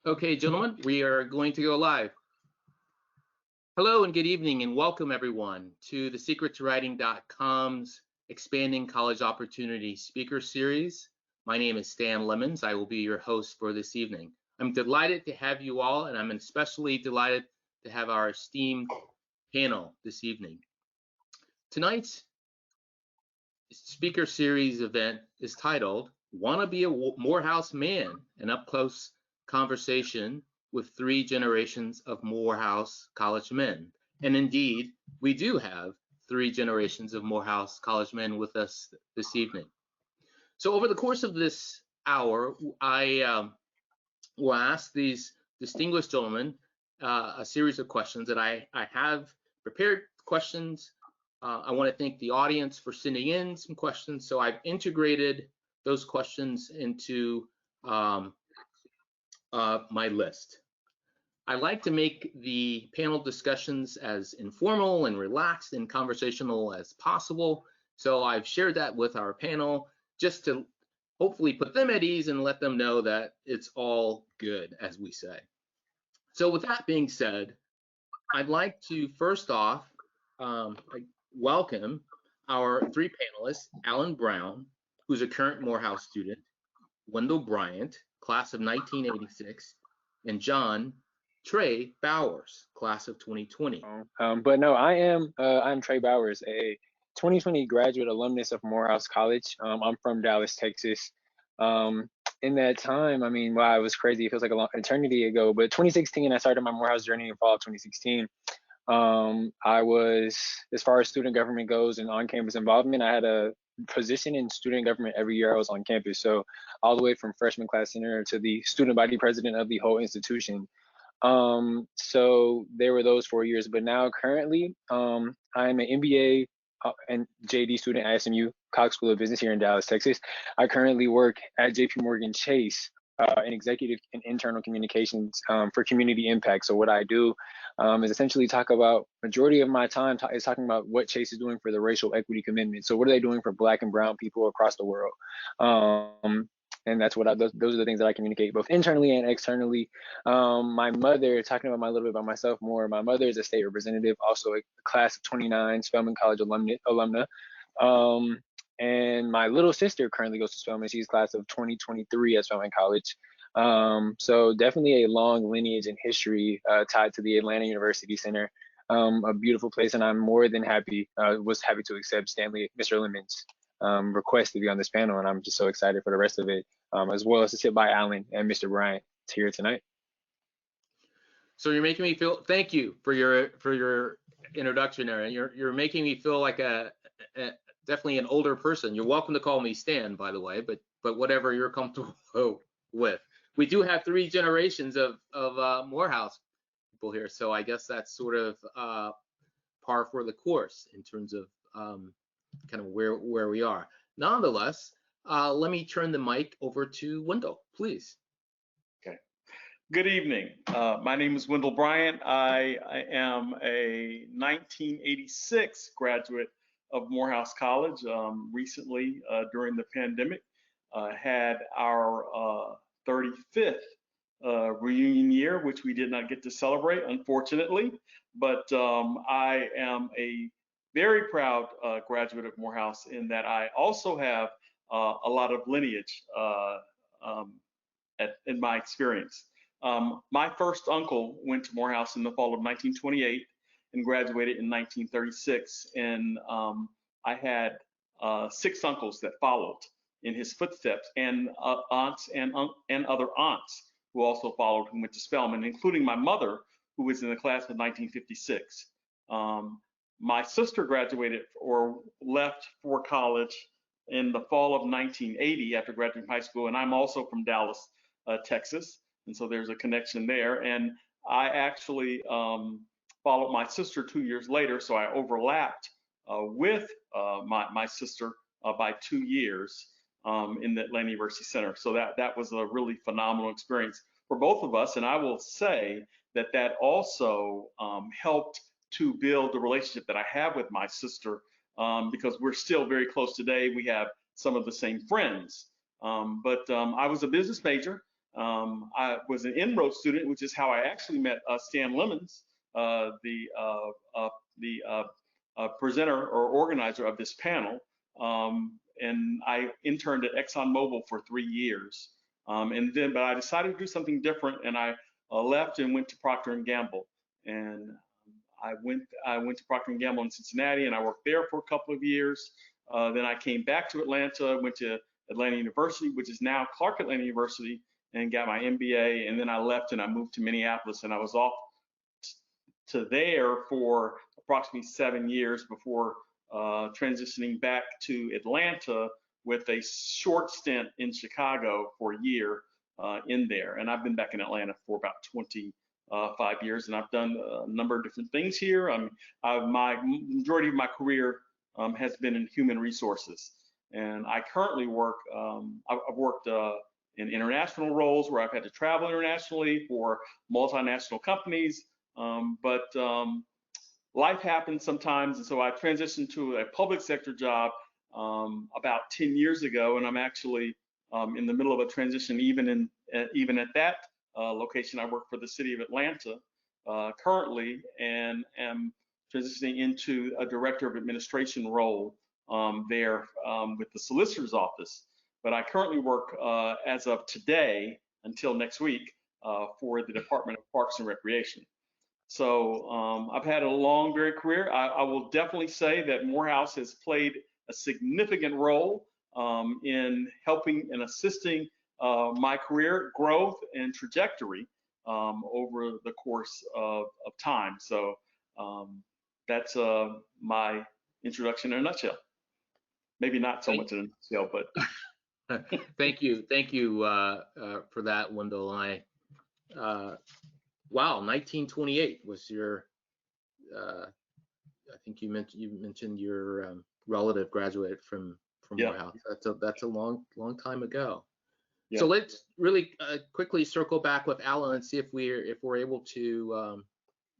Okay, gentlemen, we are going to go live. Hello and good evening and welcome everyone to the secretTowWriting.com's Expanding College Opportunity Speaker Series. My name is Stan Lemons. I will be your host for this evening. I'm delighted to have you all, and I'm especially delighted to have our esteemed panel this evening. Tonight's speaker series event is titled Wanna Be a Morehouse Man? An up-close conversation with three generations of Morehouse College men. And indeed, we do have three generations of Morehouse College men with us this evening. So over the course of this hour, I will ask these distinguished gentlemen a series of questions that I have prepared questions. I want to thank the audience for sending in some questions. So I've integrated those questions into my list. I like to make the panel discussions as informal and relaxed and conversational as possible. So I've shared that with our panel just to hopefully put them at ease and let them know that it's all good, as we say. So with that being said, I'd like to first off welcome our three panelists: Alan Brown, who's a current Morehouse student; Wendell Bryant, class of 1986; and John Trey Bowers, class of 2020. But no, I'm Trey Bowers, a 2020 graduate alumnus of Morehouse College. I'm from Dallas, Texas. In that time, I mean, wow, it was crazy. It feels like a long eternity ago. But 2016, I started my Morehouse journey in fall of 2016. I was, as far as student government goes and on-campus involvement, I had a position in student government every year I was on campus. So all the way from freshman class center to the student body president of the whole institution. So there were those 4 years, but now currently, I'm an MBA and JD student at SMU Cox School of Business here in Dallas, Texas. I currently work at JP Morgan Chase in executive and internal communications for community impact. So what I do is essentially talk about, majority of my time is talking about what Chase is doing for the racial equity commitment. So what are they doing for Black and Brown people across the world? And that's what those are the things that I communicate both internally and externally. My mother, talking about a little bit about myself more, my mother is a state representative, also a class of 29 Spelman College alumna. And my little sister currently goes to Spelman. She's class of 2023 at Spelman College. So definitely a long lineage and history tied to the Atlanta University Center. A beautiful place, and I'm more than was happy to accept Mr. Lemon's request to be on this panel, and I'm just so excited for the rest of it, as well as to sit by Alan and Mr. Bryant here tonight. So you're making me feel. Thank you for your introduction, Aaron. You're making me feel like a definitely an older person. You're welcome to call me Stan, by the way, but whatever you're comfortable with. We do have three generations of Morehouse people here, so I guess that's sort of par for the course in terms of kind of where we are. Nonetheless, let me turn the mic over to Wendell, please. Okay. Good evening. My name is Wendell Bryant. I am a 1986 graduate of Morehouse College. Recently, during the pandemic, had our 35th reunion year, which we did not get to celebrate, unfortunately. But I am a very proud graduate of Morehouse in that I also have a lot of lineage in my experience. My first uncle went to Morehouse in the fall of 1928 and graduated in 1936. And I had 6 uncles that followed in his footsteps, and aunts and other aunts who also followed, who went to Spelman, including my mother, who was in the class of 1956. My sister graduated or left for college in the fall of 1980 after graduating high school, and I'm also from Dallas, Texas, and so there's a connection there. And I actually followed my sister 2 years later, so I overlapped with my sister by 2 years in the Atlanta University Center. So that was a really phenomenal experience for both of us, and I will say that also helped to build the relationship that I have with my sister, because we're still very close today. We have some of the same friends. But I was a business major. I was an inroad student, which is how I actually met Stan Lemons, the presenter or organizer of this panel. And I interned at ExxonMobil for 3 years. But I decided to do something different, and I left and went to Procter & Gamble. And I went to Procter & Gamble in Cincinnati, and I worked there for a couple of years. Then I came back to Atlanta, went to Atlanta University, which is now Clark Atlanta University, and got my MBA. And then I left and I moved to Minneapolis, and I was off to there for approximately 7 years before transitioning back to Atlanta with a short stint in Chicago for a year in there. And I've been back in Atlanta for about 25 years, and I've done a number of different things here. My majority of my career has been in human resources, and I currently work. I've worked in international roles where I've had to travel internationally for multinational companies, but life happens sometimes, and so I transitioned to a public sector job about 10 years ago, and I'm actually in the middle of a transition even at that location. I work for the city of Atlanta currently, and am transitioning into a director of administration role there with the solicitor's office. But I currently work as of today until next week for the Department of Parks and Recreation. So I've had a long, varied career. I will definitely say that Morehouse has played a significant role in helping and assisting my career growth and trajectory over the course of time. So that's my introduction in a nutshell. Maybe not so much in a nutshell, but. Thank you for that, Wendell. Wow, 1928 was your. I think you mentioned your relative graduated from Morehouse. That's a long time ago. Yeah. So let's really quickly circle back with Alan and see if we're able to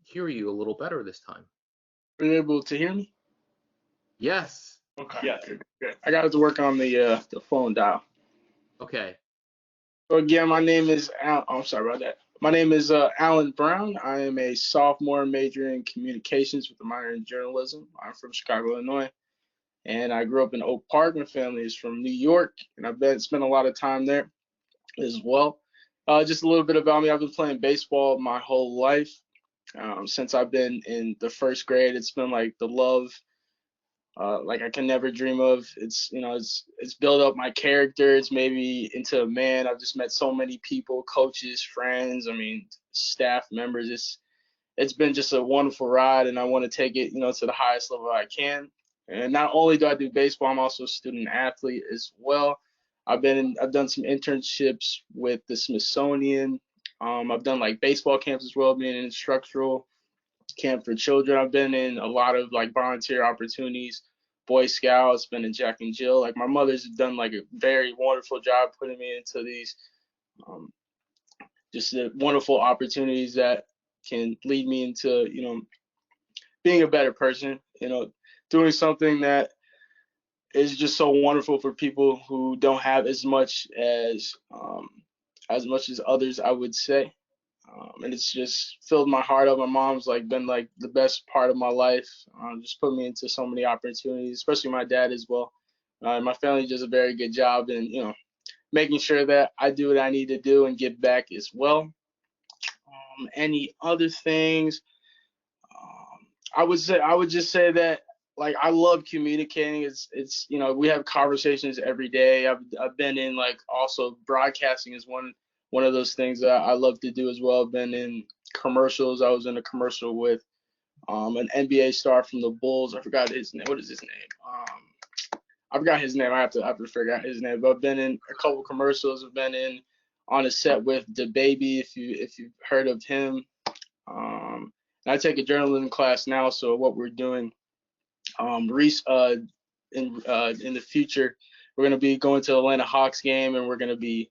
hear you a little better this time. Are you able to hear me? Yes. Okay. Yeah. Good. I got to work on the phone dial. Okay. So again, my name is Alan. Oh, I'm sorry about that. My name is Alan Brown. I am a sophomore majoring in communications with a minor in journalism. I'm from Chicago, Illinois, and I grew up in Oak Park. My family is from New York, and I've spent a lot of time there as well. Just a little bit about me. I've been playing baseball my whole life. Since I've been in the first grade, it's been like the love like I can never dream of. It's built up my character. It's made me into a man. I've just met so many people, coaches, friends, staff members. It's been just a wonderful ride, and I want to take it, to the highest level I can. And not only do I do baseball, I'm also a student athlete as well. I've done some internships with the Smithsonian. I've done like baseball camps as well, being an instructional camp for children. I've been in a lot of like volunteer opportunities, Boy Scouts, been in Jack and Jill. Like my mother's done like a very wonderful job putting me into these just wonderful opportunities that can lead me into, being a better person, doing something that is just so wonderful for people who don't have as much as others, I would say. And it's just filled my heart up. My mom's been the best part of my life. Just put me into so many opportunities, especially my dad as well. My family does a very good job in, making sure that I do what I need to do and give back as well. Any other things? I would just say that I love communicating. It's we have conversations every day. I've been in also broadcasting is one of those things that I love to do as well. I've been in commercials. I was in a commercial with an NBA star from the Bulls. I forgot his name. What is his name? I forgot his name. I have to figure out his name. But I've been in a couple commercials. I've been on a set with DaBaby, if you've heard of him. I take a journalism class now, so what we're doing in the future, we're going to be going to the Atlanta Hawks game, and we're going to be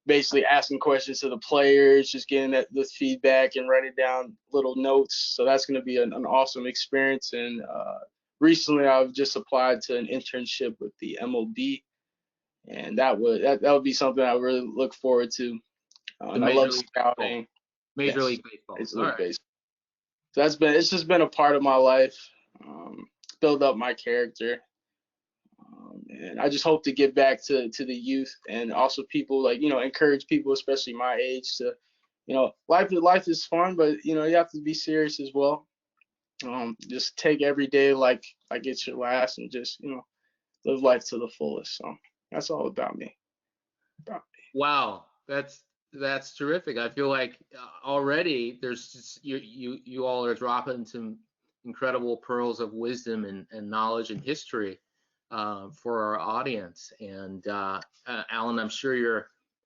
basically asking questions to the players, just getting the feedback and writing down little notes. So that's going to be an awesome experience. And recently I've just applied to an internship with the MLB, and that would be something I really look forward to The and I love scouting. Major Yes, League Baseball. Major All League right. Baseball. So it's just been a part of my life. Build up my character. And I just hope to get back to the youth and also people, like, encourage people, especially my age, to, life is fun, but you have to be serious as well. Just take every day like it's your last, and just live life to the fullest. So that's all about me. Wow, that's terrific. I feel like already there's just, you all are dropping some incredible pearls of wisdom and knowledge and history for our audience. And Alan, I'm sure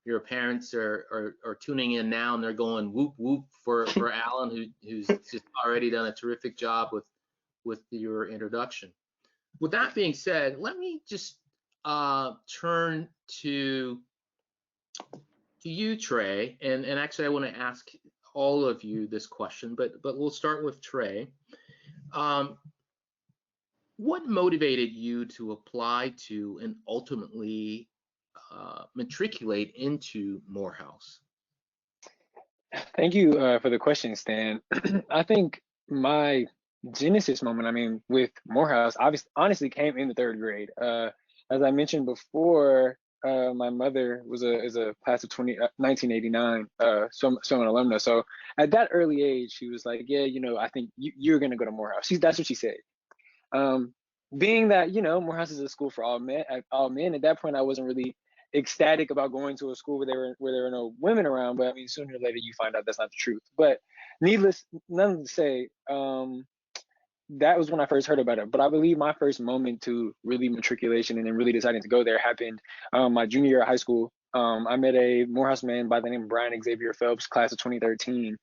your parents are tuning in now, and they're going whoop whoop for Alan, who's just already done a terrific job with your introduction. With that being said, let me just turn to you, Trey, and actually I want to ask all of you this question, but we'll start with Trey. What motivated you to apply to and ultimately matriculate into Morehouse? Thank you for the question, Stan. I think my genesis moment, with Morehouse, honestly came in the third grade. As I mentioned before, my mother is a class of 1989, so an alumna. So at that early age, she was like, yeah, I think you're going to go to Morehouse. That's what she said. Being that, Morehouse is a school for all men, at that point, I wasn't really ecstatic about going to a school where there were no women around. But sooner or later you find out that's not the truth. But needless to say, that was when I first heard about it. But I believe my first moment to really matriculation and then really deciding to go there happened my junior year of high school. I met a Morehouse man by the name of Brian Xavier Phelps, class of 2013.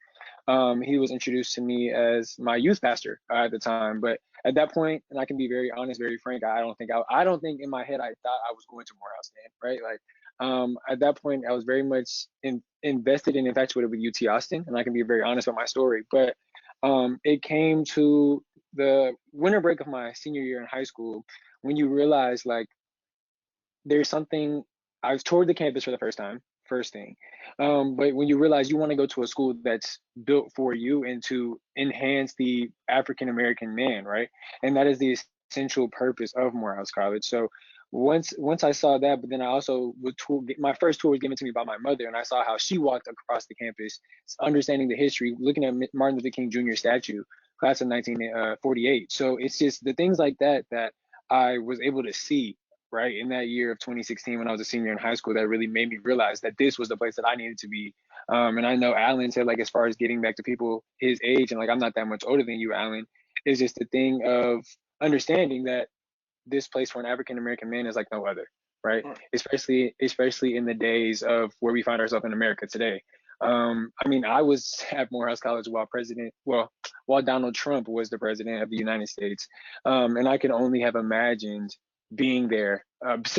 He was introduced to me as my youth pastor at the time. But at that point, and I can be very honest, very frank, I don't think in my head I thought I was going to Morehouse, man, right? Like, at that point, I was very much invested and infatuated with UT Austin, and I can be very honest with my story. But it came to the winter break of my senior year in high school when you realize, like, there's something. I was toured the campus for the first time, first thing. But when you realize you want to go to a school that's built for you and to enhance the African American man, right? And that is the essential purpose of Morehouse College. So once I saw that, but then I also my first tour was given to me by my mother, and I saw how she walked across the campus, understanding the history, looking at Martin Luther King Jr. statue, class of 1948. So it's just the things like that I was able to see, right, in that year of 2016 when I was a senior in high school, that really made me realize that this was the place that I needed to be. And I know Alan said, like, as far as getting back to people his age, and like, I'm not that much older than you, Alan, is just the thing of understanding that this place for an African American man is like no other, right? Especially in the days of where we find ourselves in America today. I was at Morehouse College while Donald Trump was the president of the United States. And I can only have imagined being there,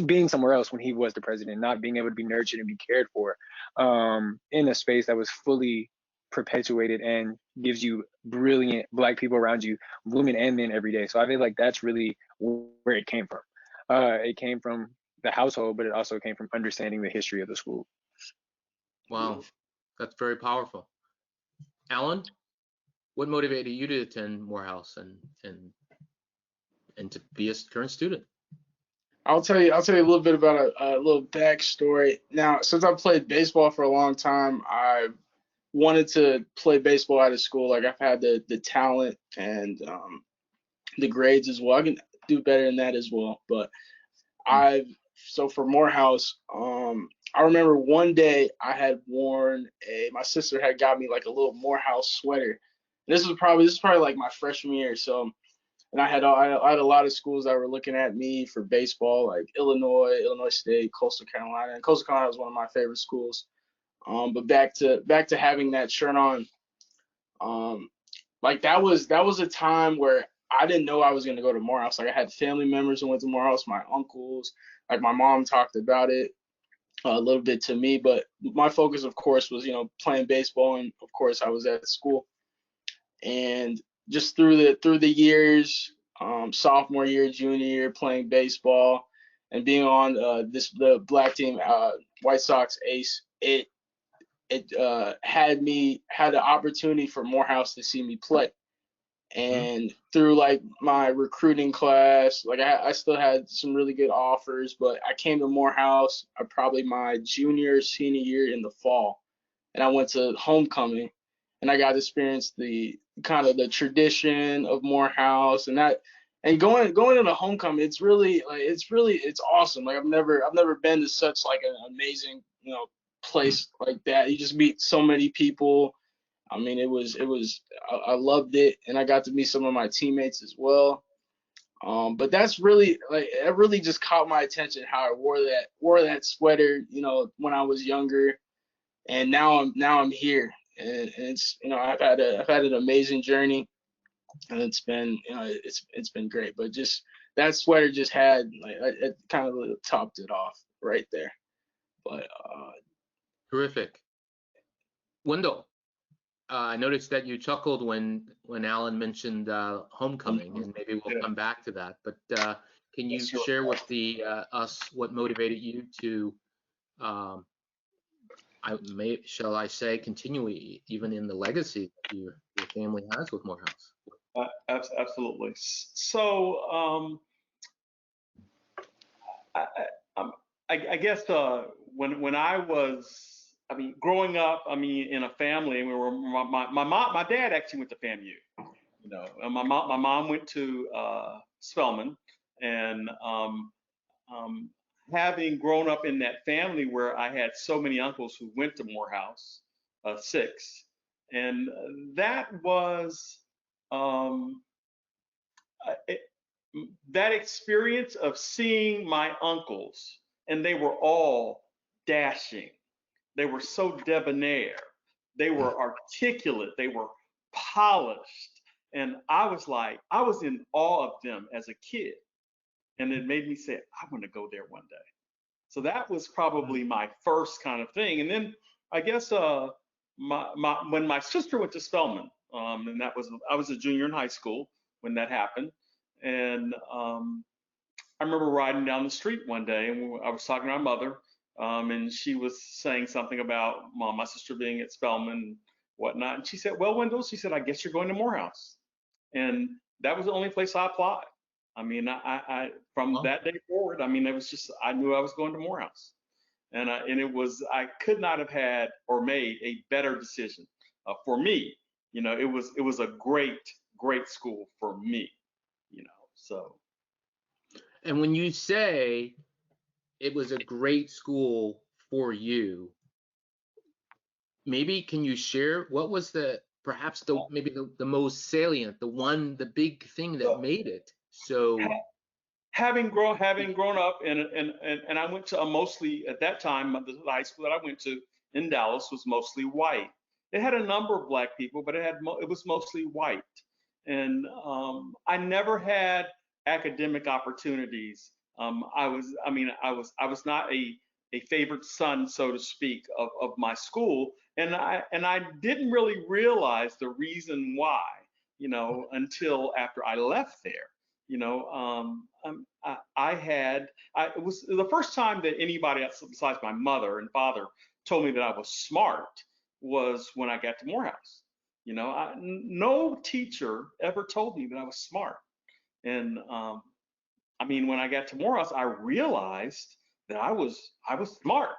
being somewhere else when he was the president, not being able to be nurtured and be cared for in a space that was fully perpetuated and gives you brilliant Black people around you, women and men, every day. So I feel like that's really where it came from. It came from the household, but it also came from understanding the history of the school. Wow, that's very powerful. Alan, what motivated you to attend Morehouse and to be a current student? I'll tell you a little bit about a little backstory. Now, since I've played baseball for a long time, I wanted to play baseball out of school. Like, I've had the talent and the grades as well. I can do better than that as well. But so for Morehouse, I remember one day I had worn my sister had got me like a little Morehouse sweater. This is probably like my freshman year. So, and I had a lot of schools that were looking at me for baseball, like Illinois State, Coastal Carolina, and Coastal Carolina was one of my favorite schools. But back to having that shirt on, like that was a time where I didn't know I was gonna go to Morehouse. Like, I had family members who went to Morehouse, my uncles, like my mom talked about it a little bit to me, but my focus, of course, was playing baseball, and of course I was at school. And just through the years, sophomore year, junior year, playing baseball and being on the Black team, White Sox ace, it had the opportunity for Morehouse to see me play. And through like my recruiting class, like I still had some really good offers, but I came to Morehouse probably my junior, senior year in the fall, and I went to homecoming, and I got to experience the kind of the tradition of Morehouse, and going into homecoming, it's really like it's awesome. Like I've never been to such like an amazing place like that. You just meet so many people. I mean, I loved it, and I got to meet some of my teammates as well. But that's really like it really just caught my attention how I wore that sweater, when I was younger, and now I'm here, and it's I've had an amazing journey, and it's been it's been great. But just that sweater just had like it kind of topped it off right there. But Terrific. Wendell, I noticed that you chuckled when Alan mentioned homecoming, and maybe we'll come back to that. But can you share with us what motivated you to, shall I say, continue even in the legacy that your family has with Morehouse? Absolutely. So I guess when I was, I mean, growing up, I mean, in a family, we were my dad actually went to FAMU, and my mom went to Spelman, and having grown up in that family where I had so many uncles who went to Morehouse, 6, and that was um, it, that experience of seeing my uncles, and they were all dashing. They were so debonair. They were articulate. They were polished. And I was in awe of them as a kid. And it made me say, I want to go there one day. So that was probably my first kind of thing. And then I guess when my sister went to Spelman, and I was a junior in high school when that happened. And I remember riding down the street one day, and I was talking to my mother, and she was saying something about my sister being at Spelman and whatnot. And she said, "Well, Wendell," she said, "I guess you're going to Morehouse." And that was the only place I applied. I mean, I from that day forward, I mean, it was just I knew I was going to Morehouse, and I could not have had or made a better decision for me. It was a great school for me. So. And when you say it was a great school for you, maybe can you share what was perhaps the most salient, the big thing that made it so? Having grown up, and I went to mostly at that time the high school that I went to in Dallas was mostly white. It had a number of black people, but it was mostly white, and I never had academic opportunities. I was not a favored son, so to speak, of my school, and I didn't really realize the reason why, until after I left there. It was the first time that anybody else besides my mother and father told me that I was smart was when I got to Morehouse. No teacher ever told me that I was smart. And I mean, when I got to Morehouse, I realized that I was smart.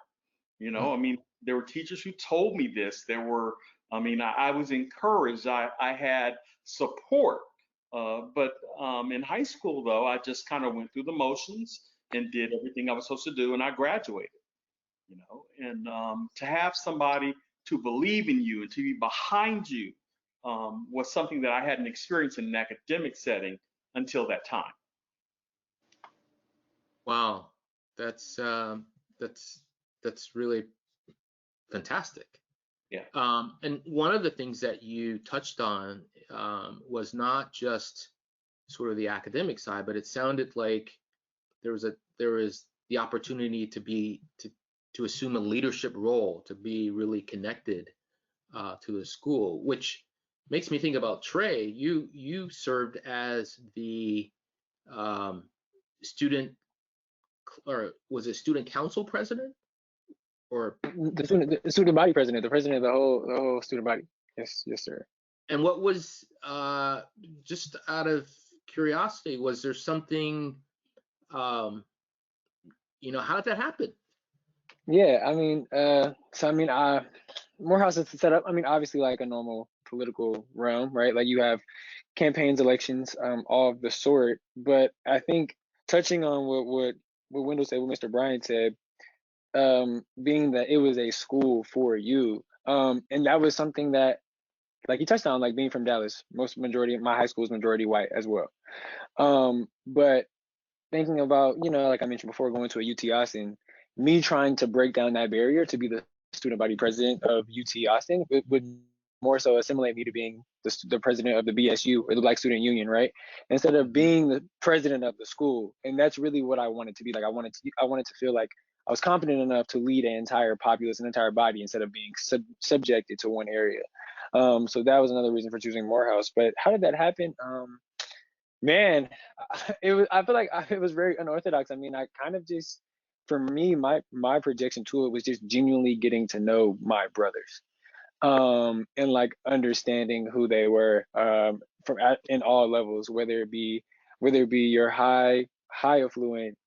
I mean, there were teachers who told me this. I was encouraged. I had support. But in high school, though, I just kind of went through the motions and did everything I was supposed to do, and I graduated. And to have somebody to believe in you and to be behind you was something that I hadn't experienced in an academic setting until that time. Wow, that's really fantastic. Yeah. And one of the things that you touched on was not just sort of the academic side, but it sounded like there was the opportunity to assume a leadership role, to be really connected to the school, which makes me think about Trey. You served as the student, or was it student council president? or the student body president, the president of the whole student body. Yes, yes, sir. and what was just out of curiosity, was there something how did that happen? Yeah, I mean, Morehouse is set up. I mean, obviously, like a normal political realm, right? Like you have campaigns, elections, all of the sort. But I think touching on what Wendell said, what Mr. Bryant said, being that it was a school for you, and that was something that, like he touched on, like being from Dallas, majority of my high school is majority white as well. But thinking about, like I mentioned before, going to a UT Austin, me trying to break down that barrier to be the student body president of UT Austin would more so assimilate me to being the president of the BSU, or the Black Student Union, right? Instead of being the president of the school. And that's really what I wanted to be. Like I wanted to feel like I was competent enough to lead an entire populace, an entire body, instead of being subjected to one area. So that was another reason for choosing Morehouse. But how did that happen? Man, I feel like it was very unorthodox. I mean, I kind of just, for me, my projection to it was just genuinely getting to know my brothers, and like understanding who they were, in all levels, whether it be your high affluent,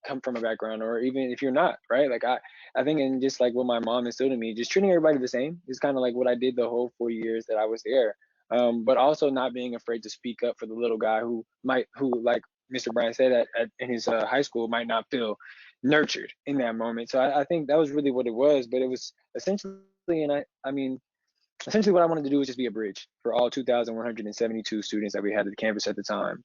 come from a background, or even if you're not, right? Like I think, and just like what my mom instilled in me, just treating everybody the same is kind of like what I did the whole 4 years that I was there. But also not being afraid to speak up for the little guy who like Mr. Bryan said, in his high school, might not feel nurtured in that moment. So I think that was really what it was. But it was essentially, and I mean, essentially what I wanted to do was just be a bridge for all 2,172 students that we had at the campus at the time.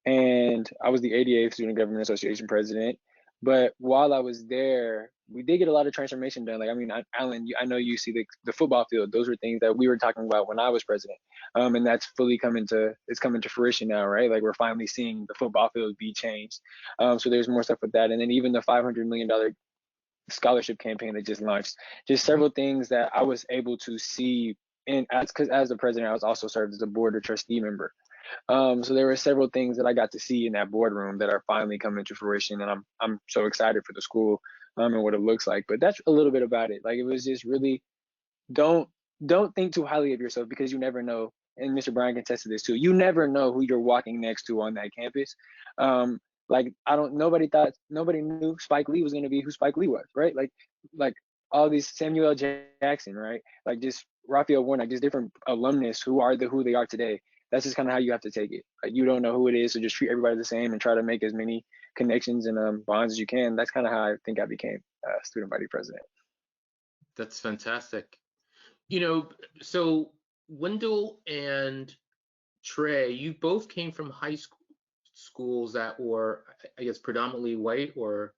And I was the 88th Student Government Association president. But while I was there, we did get a lot of transformation done. Like, I mean, Alan, I know you see the football field. Those were things that we were talking about when I was president. And that's fully coming to fruition now, right? Like we're finally seeing the football field be changed. So there's more stuff with that. And then even the $500 million scholarship campaign that just launched, just several things that I was able to see. And because as the president, I was also served as a board or trustee member. So there were several things that I got to see in that boardroom that are finally coming to fruition, and I'm so excited for the school, and what it looks like. But that's a little bit about it. Like it was just really, don't think too highly of yourself, because you never know. And Mr. Bryan can attest to this too. You never know who you're walking next to on that campus. Like nobody knew Spike Lee was going to be who Spike Lee was, right? Like all these Samuel L. Jackson, right? Like just Raphael Warnock, just different alumnus who they are today. That's just kind of how you have to take it. Like you don't know who it is, so just treat everybody the same and try to make as many connections and bonds as you can. That's kind of how I think I became student body president. That's fantastic. So Wendell and Trey, you both came from high schools that were, I guess, predominantly white. Or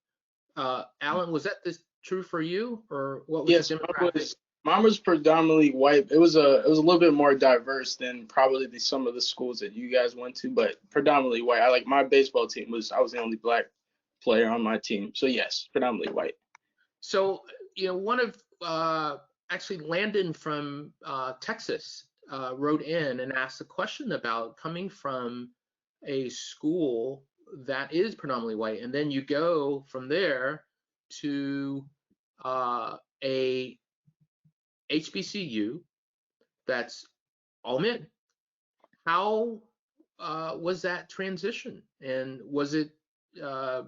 Alan, was that true for you, or what was Yes, the demographic? mine was predominantly white. It was a little bit more diverse than probably some of the schools that you guys went to, but predominantly white. My baseball team I was the only black player on my team, so yes, predominantly white. So one of actually Landon from Texas wrote in and asked a question about coming from a school that is predominantly white, and then you go from there to a HBCU that's all men. How was that transition? And was it, were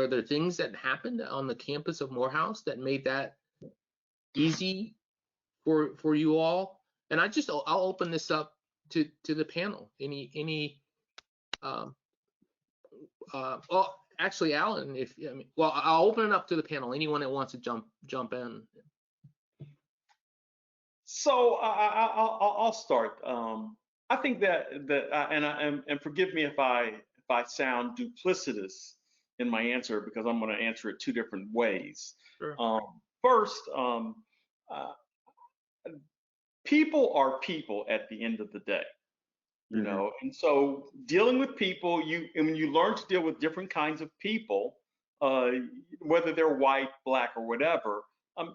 there things that happened on the campus of Morehouse that made that easy for you all? And I'll open this up to the panel. Well, actually, Alan, I'll open it up to the panel. Anyone that wants to jump in. So I'll start. I think and forgive me if I sound duplicitous in my answer, because I'm going to answer it two different ways. Sure. First, people are people at the end of the day, you know, and so dealing with people, when you learn to deal with different kinds of people, whether they're white, black, or whatever,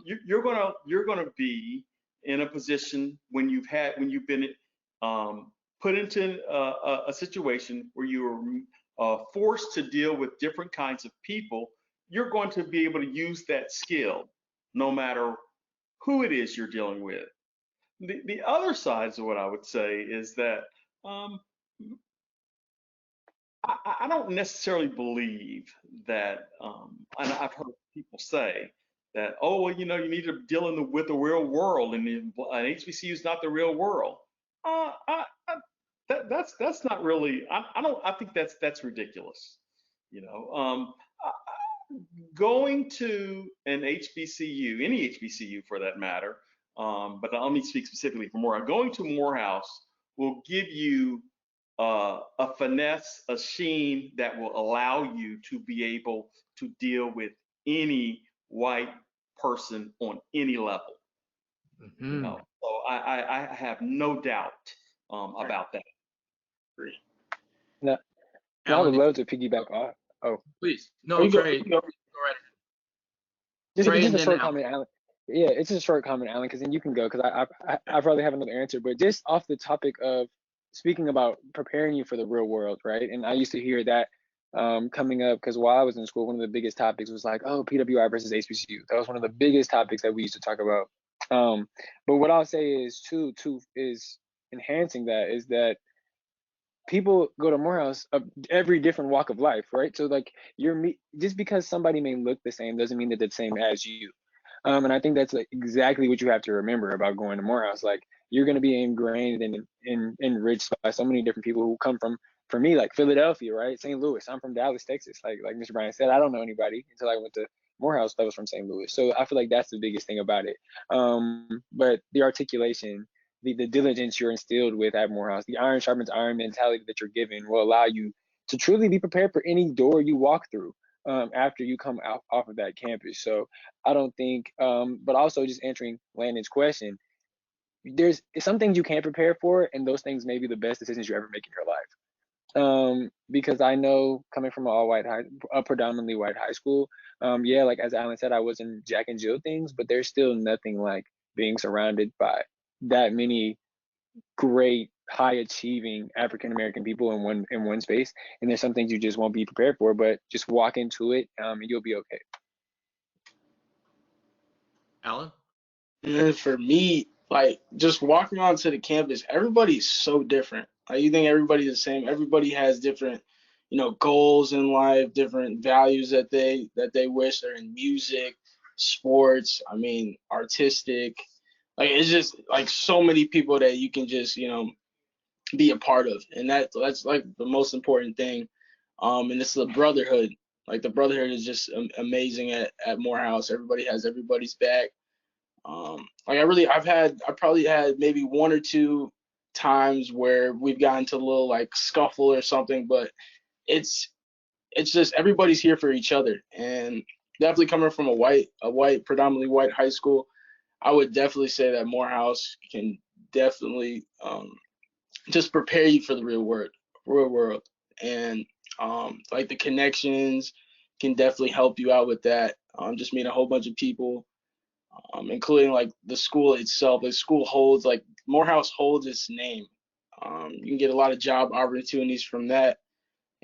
you're gonna be in a position when you've been put into a situation where you're forced to deal with different kinds of people, you're going to be able to use that skill no matter who it is you're dealing with. The other sides of what I would say is that um, I don't necessarily believe that, and I've heard people say that, oh, well, you know, you need to deal with the real world, and an HBCU is not the real world. That's not really. I don't. I think that's ridiculous. You know, going to an HBCU, any HBCU for that matter, but I only speak specifically for Morehouse. Going to Morehouse will give you a finesse, a sheen that will allow you to be able to deal with any white person on any level. You know, so I have no doubt about that. Now, I Alan, would love to piggyback off. Oh, please. No, Trey. Go right ahead. Trey just and a then short Alan. comment, Alan. Yeah, it's just a short comment, Alan, because then you can go, because I probably have another answer. But just off the topic of speaking about preparing you for the real world, right? And I used to hear that coming up, because while I was in school, one of the biggest topics was like, oh, PWI versus HBCU. That was one of the biggest topics that we used to talk about. But what I'll say is too is enhancing that is that people go to Morehouse of every different walk of life, right? So like just because somebody may look the same doesn't mean that they're the same as you. And I think that's like exactly what you have to remember about going to Morehouse. Like you're going to be ingrained and enriched by so many different people who come from, for me, like Philadelphia, right? St. Louis. I'm from Dallas, Texas. Like Mr. Bryan said, I don't know anybody until I went to Morehouse that was from St. Louis. So I feel like that's the biggest thing about it. But the articulation, the diligence you're instilled with at Morehouse, the iron sharpens iron mentality that you're given will allow you to truly be prepared for any door you walk through after you come out off of that campus. So I don't think, but also just answering Landon's question, there's some things you can't prepare for, and those things may be the best decisions you ever make in your life. Because I know coming from a predominantly white high school, yeah, like as Alan said, I wasn't Jack and Jill things, but there's still nothing like being surrounded by that many great, high achieving African American people in one space. And there's some things you just won't be prepared for, but just walk into it, and you'll be okay. Alan? And for me, like just walking onto the campus, everybody's so different. Like you think everybody's the same. Everybody has different, goals in life, different values that they wish are in music, sports, artistic. Like it's just like so many people that you can just, be a part of. And that's like the most important thing. And it's the brotherhood. Like the brotherhood is just amazing at Morehouse. Everybody has everybody's back. I probably had maybe one or two times where we've gotten to a little like scuffle or something, but it's just everybody's here for each other. And definitely coming from a predominantly white high school, I would definitely say that Morehouse can definitely just prepare you for the real world. And like the connections can definitely help you out with that. Just meeting a whole bunch of people, including like the school itself. The school holds like Morehouse holds its name. You can get a lot of job opportunities from that,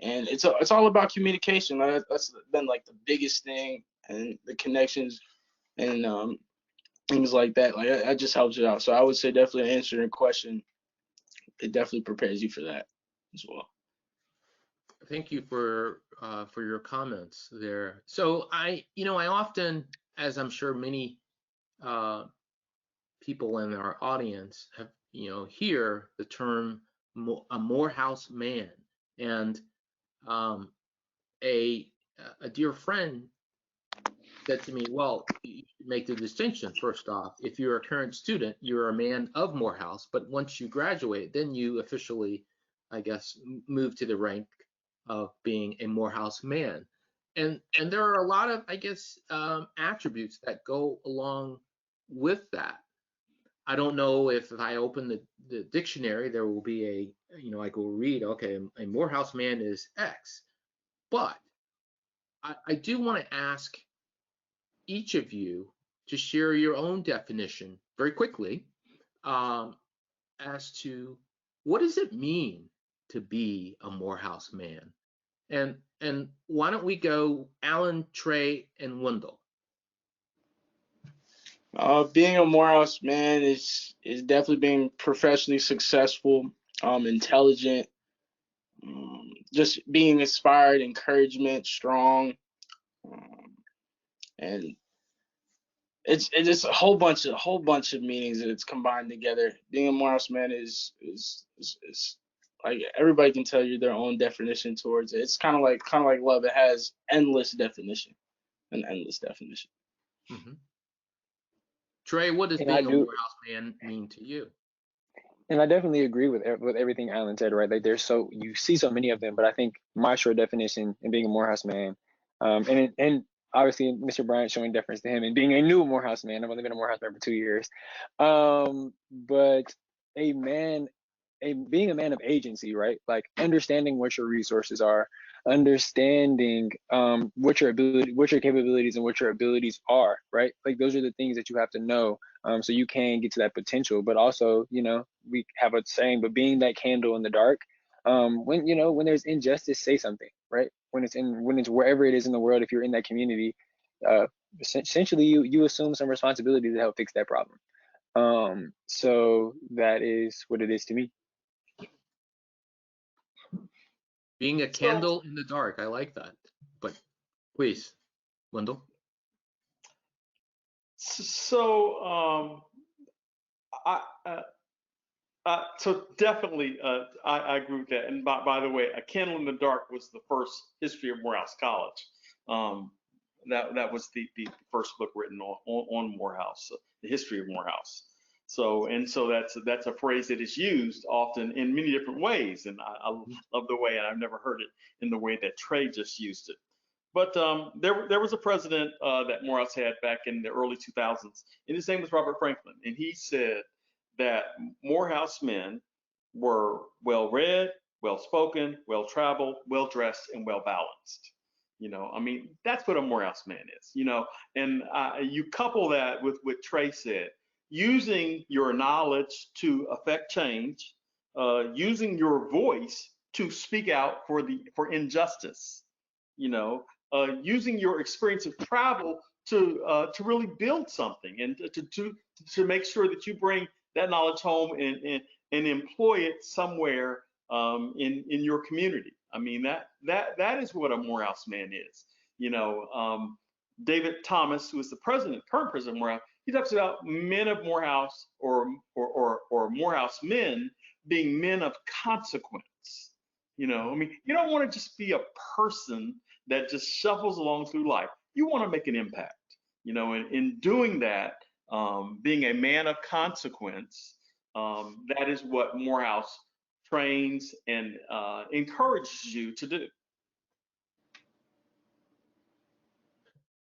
and it's all about communication. That's been like the biggest thing, and the connections and things like that. Like that just helps it out. So I would say definitely answering your question, it definitely prepares you for that as well. Thank you for your comments there. So I often, as I'm sure many people in our audience have, hear the term a Morehouse man, and a dear friend said to me, well, you should make the distinction first off. If you're a current student, you're a man of Morehouse, but once you graduate, then you officially, I guess, move to the rank of being a Morehouse man. And there are a lot of, I guess, attributes that go along with that. I don't know if I open the dictionary, there will be I will read, okay, a Morehouse man is X. But I do want to ask each of you to share your own definition very quickly as to what does it mean to be a Morehouse man? And why don't we go Alan, Trey, and Wendell? Being a Morehouse man is definitely being professionally successful, intelligent, just being inspired, encouragement, strong, um, and it's a whole bunch of meanings that it's combined together. Being a Morehouse man is like everybody can tell you their own definition towards it. It's kind of like love. It has endless definition, an endless definition. Mm-hmm. Trey, what does And I being a do, Morehouse man mean to you? and I definitely agree with everything Alan said, right? Like you see so many of them, but I think my short definition in being a Morehouse man, and obviously Mr. Bryant showing deference to him and being a new Morehouse man. I've only been a Morehouse man for 2 years, but a man, being a man of agency, right? Like understanding what your resources are, understanding what your capabilities and what your abilities are, right? Like those are the things that you have to know, so you can get to that potential. But also, we have a saying, but being that candle in the dark, when there's injustice, say something, right? When it's wherever it is in the world, if you're in that community, uh, essentially you assume some responsibility to help fix that problem. So that is what it is to me. Being a candle in the dark. I like that. But please, Wendell. So so definitely, I agree with that. And by the way, A Candle in the Dark was the first history of Morehouse College. That was the first book written on Morehouse, the history of Morehouse. So that's a phrase that is used often in many different ways, and I love the way, and I've never heard it in the way that Trey just used it. But there was a president that Morehouse had back in the early 2000s, and his name was Robert Franklin, and he said that Morehouse men were well read, well spoken, well traveled, well dressed, and well balanced. I mean, that's what a Morehouse man is. And you couple that with what Trey said, using your knowledge to affect change, using your voice to speak out for injustice. Using your experience of travel to really build something and to make sure that you bring that knowledge home and employ it somewhere in your community. I mean, that is what a Morehouse man is. David Thomas, who is the current president of Morehouse, he talks about men of Morehouse or Morehouse men being men of consequence. I mean, you don't want to just be a person that just shuffles along through life. You want to make an impact. In doing that, being a man of consequence, that is what Morehouse trains and encourages you to do.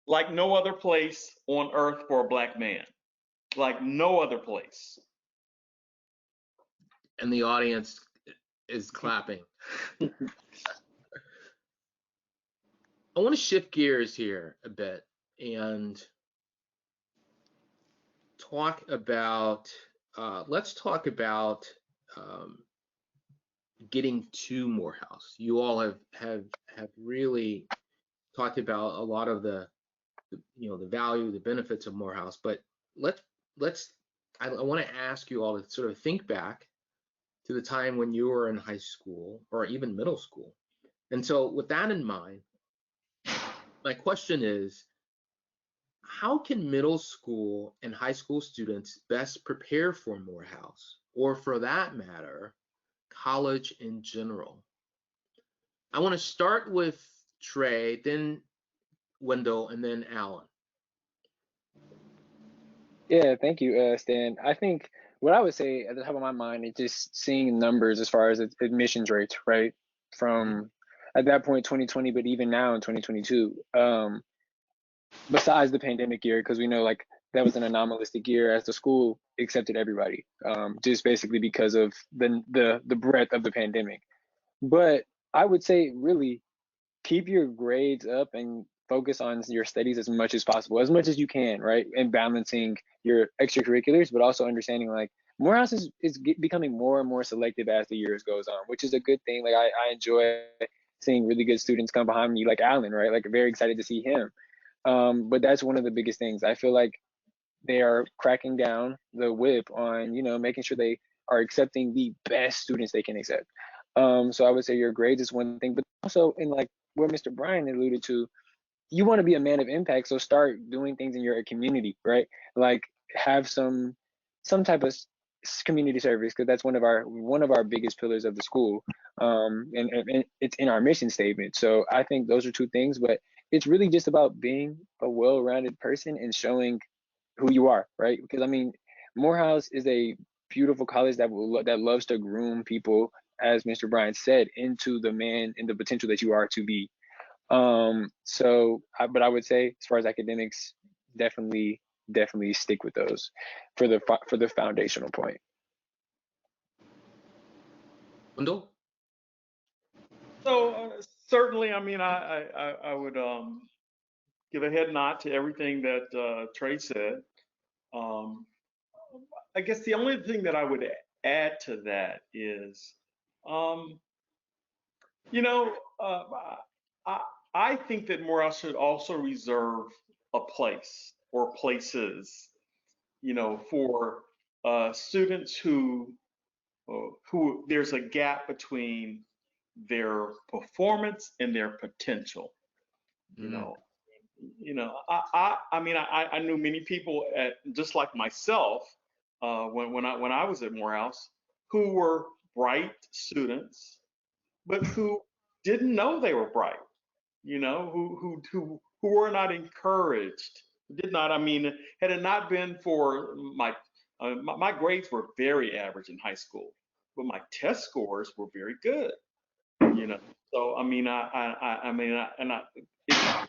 Like no other place on earth for a black man. Like no other place. And the audience is clapping. I want to shift gears here a bit and talk about, let's talk about getting to Morehouse. You all have really talked about a lot of the value, the benefits of Morehouse, but I want to ask you all to sort of think back to the time when you were in high school or even middle school. And so with that in mind, my question is, how can middle school and high school students best prepare for Morehouse, or for that matter, college in general? I want to start with Trey, then Wendell, and then Alan. Yeah, thank you, Stan. I think what I would say at the top of my mind is just seeing numbers as far as admissions rates, right? From at that point, 2020, but even now in 2022, besides the pandemic year, because we know like that was an anomalistic year as the school accepted everybody, just basically because of the breadth of the pandemic. But I would say really keep your grades up and focus on your studies as much as possible, as much as you can, right? And balancing your extracurriculars, but also understanding like Morehouse is becoming more and more selective as the years goes on, which is a good thing. Like I enjoy seeing really good students come behind me, like Alan, right? Like very excited to see him. But that's one of the biggest things. I feel like they are cracking down the whip on, making sure they are accepting the best students they can accept. So I would say your grades is one thing, but also in like what Mr. Bryan alluded to, you want to be a man of impact, so start doing things in your community, right? Like have some type of community service, because that's one of our biggest pillars of the school, and it's in our mission statement. So I think those are two things, but it's really just about being a well-rounded person and showing who you are, right? Because I mean, Morehouse is a beautiful college that loves to groom people, as Mr. Bryan said, into the man and the potential that you are to be. But I would say, as far as academics, definitely stick with those for the foundational point. Wendell? So certainly, I mean, I would give a head nod to everything that Trey said. I guess the only thing that I would add to that is, um, you know, I, I think that Morehouse should also reserve a place or places, for students who there's a gap between their performance and their potential. You Mm. know, I mean, I knew many people just like myself when I was at Morehouse who were bright students, but who didn't know they were bright. Who were not encouraged. Did not. I mean, had it not been for my grades were very average in high school, but my test scores were very good. You know, so I mean, it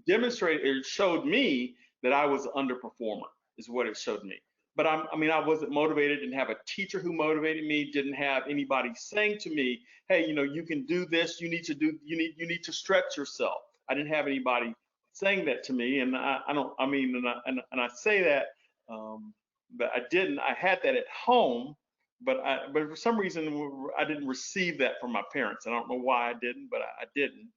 demonstrated, it showed me that I was an underperformer, is what it showed me. But I mean, I wasn't motivated, didn't have a teacher who motivated me, didn't have anybody saying to me, hey, you can do this, you need to stretch yourself. I didn't have anybody saying that to me. And I don't, I mean, and I say that, but I had that at home, but for some reason I didn't receive that from my parents. I don't know why I didn't, but I didn't.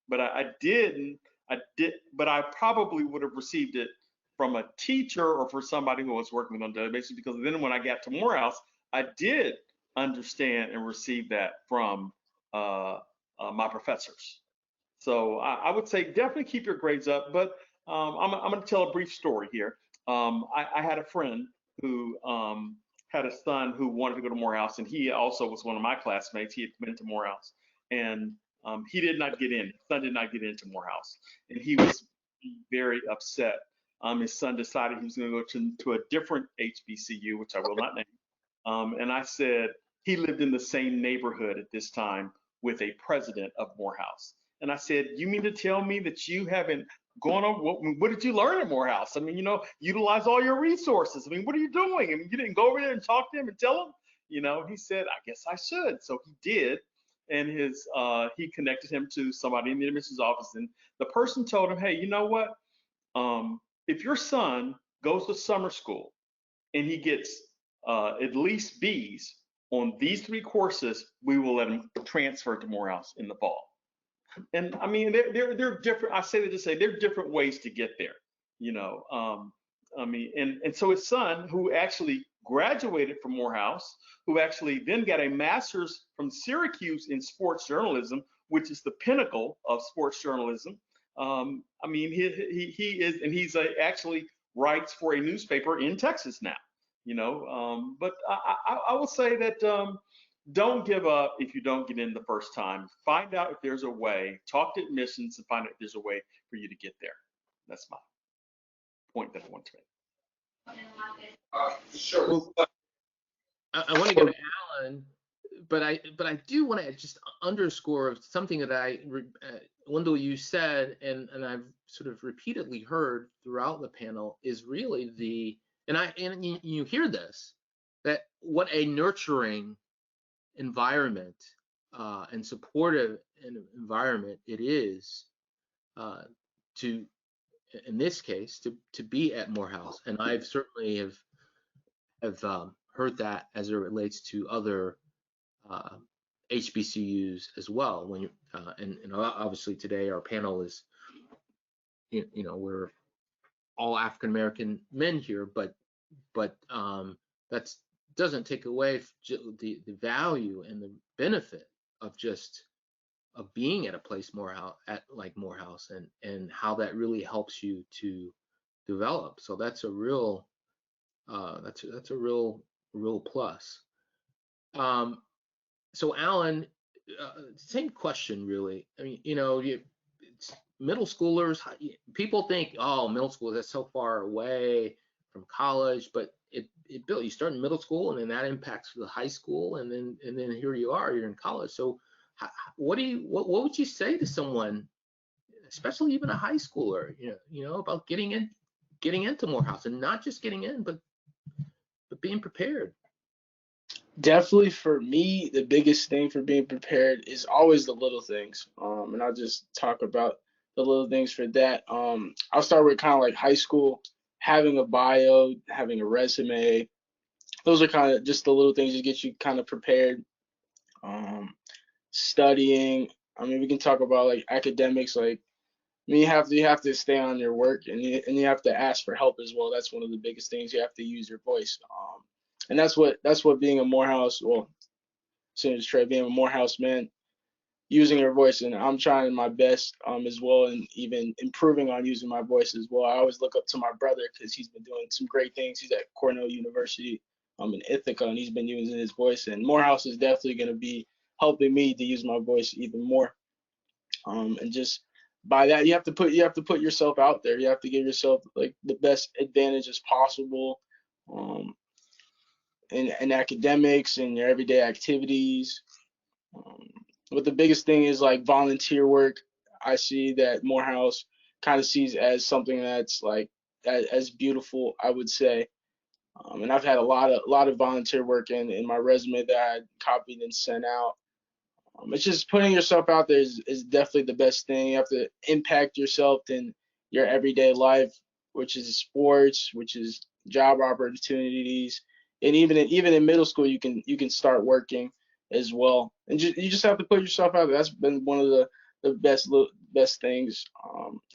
But I didn't. I did, but I probably would have received it from a teacher or for somebody who was working with on a daily basis, because then when I got to Morehouse, I did understand and receive that from my professors. So I would say definitely keep your grades up. But I'm going to tell a brief story here. I had a friend who had a son who wanted to go to Morehouse, and he also was one of my classmates. He had been to Morehouse, and he did not get in. His son did not get into Morehouse, and he was very upset. His son decided he was going to go to a different HBCU, which I will not name. And I said he lived in the same neighborhood at this time with a president of Morehouse. And I said, you mean to tell me that you haven't gone on, what did you learn at Morehouse? I mean, utilize all your resources. I mean, what are you doing? I mean, you didn't go over there and talk to him and tell him? He said, I guess I should. So he did. And he connected him to somebody in the admissions office. And the person told him, hey, you know what? If your son goes to summer school and he gets at least B's on these 3 courses, we will let him transfer to Morehouse in the fall. And I mean, they're different. I say that to say there are different ways to get there. I mean, and so his son, who actually graduated from Morehouse, who actually then got a master's from Syracuse in sports journalism, which is the pinnacle of sports journalism. I mean, he is, and he's actually writes for a newspaper in Texas now. But I will say that don't give up if you don't get in the first time. Find out if there's a way. Talk to admissions and find out if there's a way for you to get there. That's my point that I want to make. Sure. Well, I want to go to Alan, but I do want to just underscore something that Wendell, you said, and I've sort of repeatedly heard throughout the panel, is really and you hear this, that what a nurturing environment and supportive environment it is to, in this case, to be at Morehouse. And I've certainly have heard that as it relates to other HBCUs as well. and obviously today our panel is, we're all African American men here, but that doesn't take away the value and the benefit of just of being at a place like Morehouse, and how that really helps you to develop. So that's a real that's a real plus. So Alan, same question really. I mean, middle schoolers, people think, oh, middle school, that's so far away from college, but Bill, you start in middle school, and then that impacts the high school, and then here you are, you're in college. So what would you say to someone, especially even a high schooler, about getting into Morehouse, and not just getting in, but being prepared? Definitely for me, the biggest thing for being prepared is always the little things. And I'll just talk about the little things for that. I'll start with kind of like high school, having a bio, having a resume. Those are kind of just the little things that get you kind of prepared. Studying. I mean, we can talk about like academics. Like, I mean, you have to stay on your work, and you have to ask for help as well. That's one of the biggest things. You have to use your voice. And that's what being a Morehouse, well, since Trey, being a Morehouse man, using your voice, and I'm trying my best as well, and even improving on using my voice as well. I always look up to my brother because he's been doing some great things. He's at Cornell University in Ithaca, and he's been using his voice. And Morehouse is definitely going to be helping me to use my voice even more. And just by that, you have to put yourself out there. You have to give yourself like the best advantage as possible. In academics and your everyday activities. But the biggest thing is like volunteer work. I see that Morehouse kind of sees as something that's like as beautiful, I would say. And I've had a lot of volunteer work in my resume that I copied and sent out. It's just putting yourself out there is definitely the best thing. You have to impact yourself in your everyday life, which is sports, which is job opportunities, and even in middle school, you can start working as well. And you just have to put yourself out there. That's been one of the best things,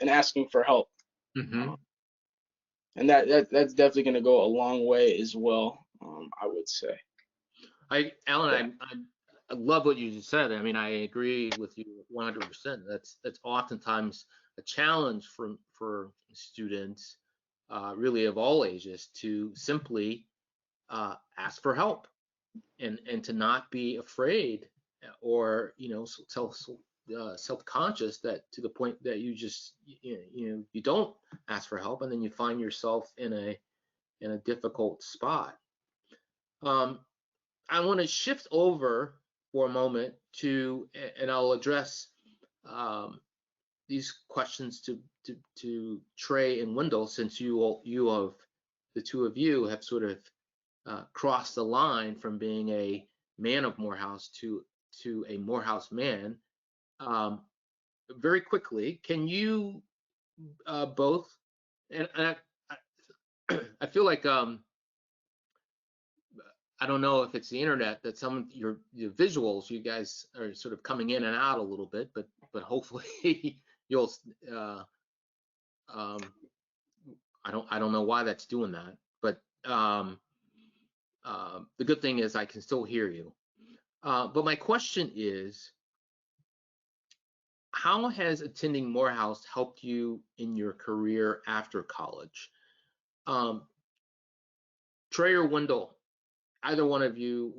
and asking for help. Mm-hmm. And that's definitely going to go a long way as well. I would say. Alan, yeah. I love what you just said. I mean, I agree with you 100%. That's oftentimes a challenge for students, really of all ages, to simply ask for help, and to not be afraid, or self-conscious, that to the point that you just you don't ask for help, and then you find yourself in a difficult spot. I want to shift over for a moment and I'll address these questions to Trey and Wendell, since the two of you have sort of crossed the line from being a man of Morehouse to a Morehouse man. Very quickly, can you both, and I feel like I don't know if it's the internet that some of your visuals, you guys are sort of coming in and out a little bit, but hopefully you'll. I don't know why that's doing that, but the good thing is I can still hear you. But my question is, how has attending Morehouse helped you in your career after college? Trey or Wendell, either one of you,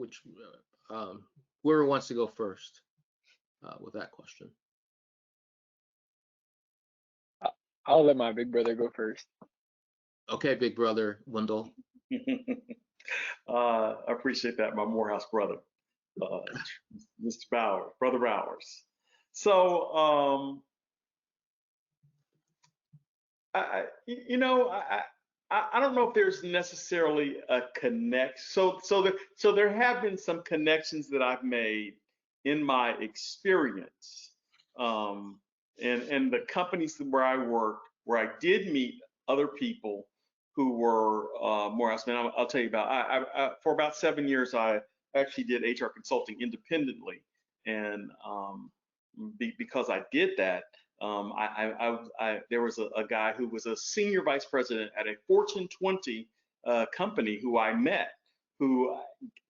whoever wants to go first with that question. I'll let my big brother go first. Okay, big brother, Wendell. I appreciate that, my Morehouse brother, Mr. Bowers, Brother Bowers. So, I don't know if there's necessarily a connect. So there have been some connections that I've made in my experience, and the companies where I worked, where I did meet other people who were Morehouse Men. I'll tell you about. I for about 7 years I actually did HR consulting independently, and because I did that, there was a guy who was a senior vice president at a Fortune 20 company who I met, who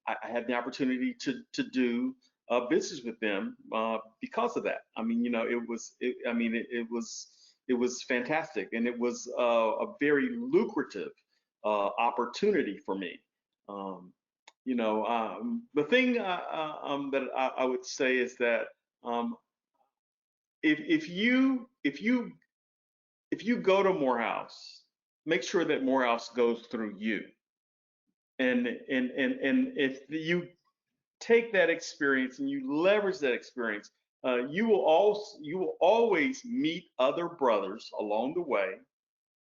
I had the opportunity to do business with them because of that. I mean, you know, it was fantastic, and it was a very lucrative opportunity for me. You know, the thing that I would say is that if you go to Morehouse, make sure that Morehouse goes through you. And if you take that experience and you leverage that experience, you will always meet other brothers along the way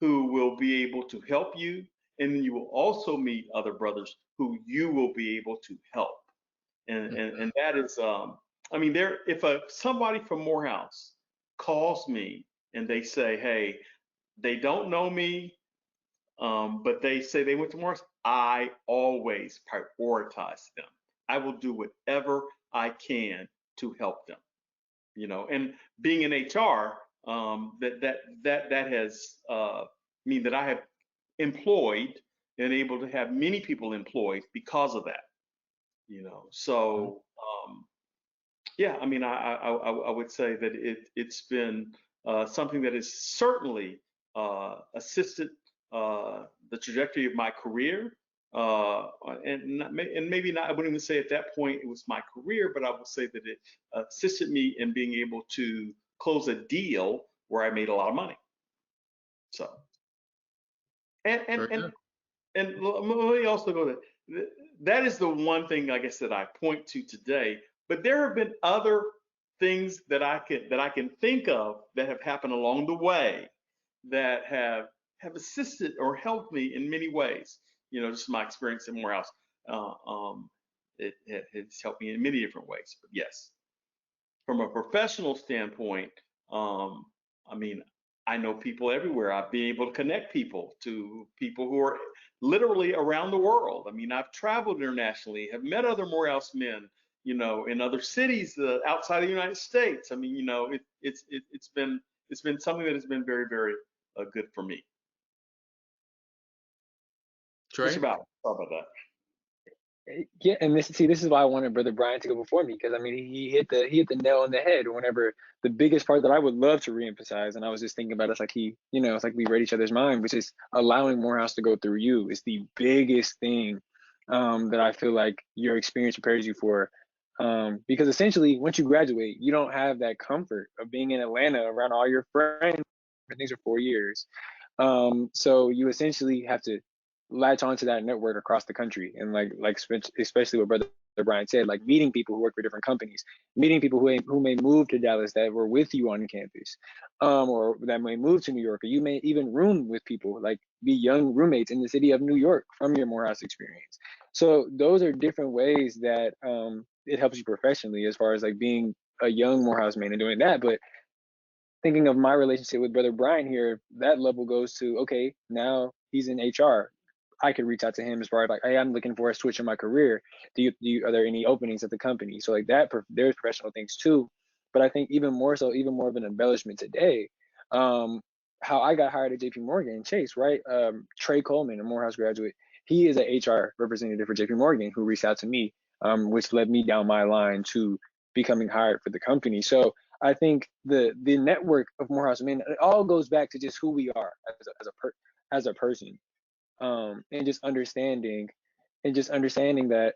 who will be able to help you, and then you will also meet other brothers who you will be able to help. And that is, I mean, if somebody from Morehouse calls me and they say, hey, they don't know me, but they say they went to Morehouse, I always prioritize them. I will do whatever I can to help them. You know, and being in HR, that has mean that I have employed and able to have many people employed because of that. You know, so yeah, I mean, I would say that it's been something that has certainly assisted the trajectory of my career, and maybe not. I wouldn't even say at that point it was my career, but I would say that it assisted me in being able to close a deal where I made a lot of money. So, and let me also go that that is the one thing I guess that I point to today. But there have been other things that I can think of that have happened along the way that have assisted or helped me in many ways. You know, just my experience in Morehouse, it's helped me in many different ways. But yes, from a professional standpoint, I mean, I know people everywhere. I've been able to connect people to people who are literally around the world. I mean, I've traveled internationally, have met other Morehouse men, you know, in other cities outside of the United States. I mean, you know, it's been something that has been very, very good for me. Trey? Just about that. Yeah, and this is why I wanted Brother Brian to go before me, because I mean he hit the nail on the head. Whenever the biggest part that I would love to reemphasize, and I was just thinking about it, it's like it's like we read each other's mind, which is allowing Morehouse to go through you is the biggest thing that I feel like your experience prepares you for. Because essentially, once you graduate, you don't have that comfort of being in Atlanta around all your friends. Things are 4 years, so you essentially have to latch onto that network across the country, and like especially what Brother Brian said, like meeting people who work for different companies, meeting people who may move to Dallas that were with you on campus, or that may move to New York, or you may even room with people, like be young roommates in the city of New York from your Morehouse experience. So those are different ways that it helps you professionally as far as like being a young Morehouse man and doing that. But thinking of my relationship with Brother Brian here, that level goes to, okay, now he's in HR. I could reach out to him as far as like, hey, I'm looking for a switch in my career. Are there any openings at the company? So like that, there's professional things too. But I think even more of an embellishment today, how I got hired at JP Morgan Chase, right? Trey Coleman, a Morehouse graduate, he is an HR representative for JP Morgan who reached out to me, which led me down my line to becoming hired for the company. So I think the network of Morehouse Men, it all goes back to just who we are as a person. And just understanding that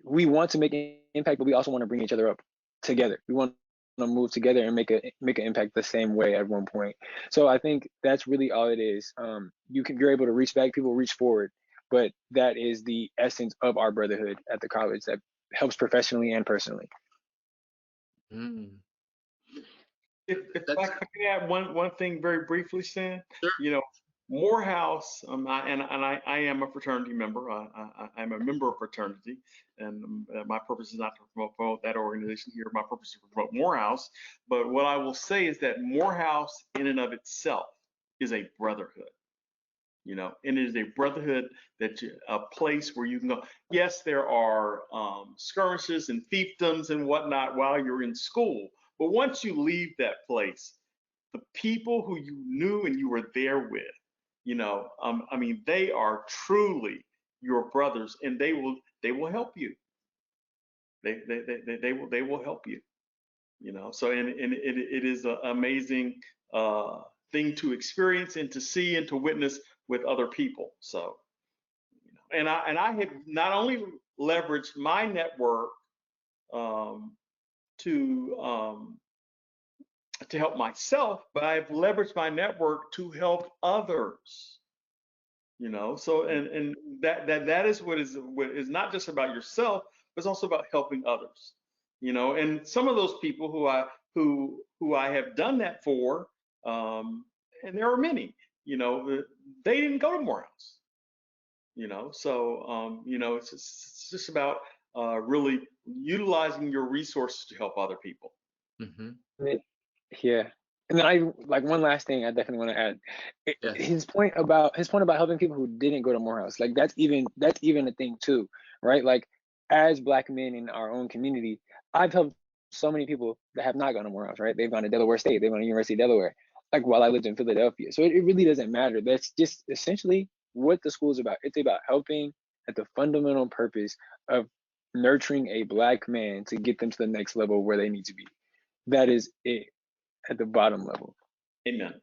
we want to make an impact, but we also want to bring each other up together. We want to move together and make an impact the same way at one point. So I think that's really all it is. You're able to reach back, people reach forward, but that is the essence of our brotherhood at the college that helps professionally and personally. If I can add one thing very briefly, Stan, Sure. You know, Morehouse, I am a fraternity member. I'm a member of fraternity, and my purpose is not to promote that organization here. My purpose is to promote Morehouse. But what I will say is that Morehouse, in and of itself, is a brotherhood. You know, and it is a brotherhood a place where you can go. Yes, there are skirmishes and fiefdoms and whatnot while you're in school, But once you leave that place, the people who you knew and you were there with, I mean, they are truly your brothers, and they will help you. They will help you. So and it is an amazing thing to experience and to see and to witness with other people. So, and I have not only leveraged my network to help myself, but I've leveraged my network to help others. So and that is what is not just about yourself, but it's also about helping others. And some of those people who I have done that for, and there are many, they didn't go to Morehouse. So it's just about really utilizing your resources to help other people. Mm-hmm. Yeah. And then I like one last thing I definitely want to add. Yes. His point about helping people who didn't go to Morehouse, like that's even a thing too, right? Like as Black men in our own community, I've helped so many people that have not gone to Morehouse, right? They've gone to Delaware State, they've gone to University of Delaware, like while I lived in Philadelphia. So it really doesn't matter. That's just essentially what the school is about. It's about helping at the fundamental purpose of nurturing a Black man to get them to the next level where they need to be. That is it at the bottom level. Amen.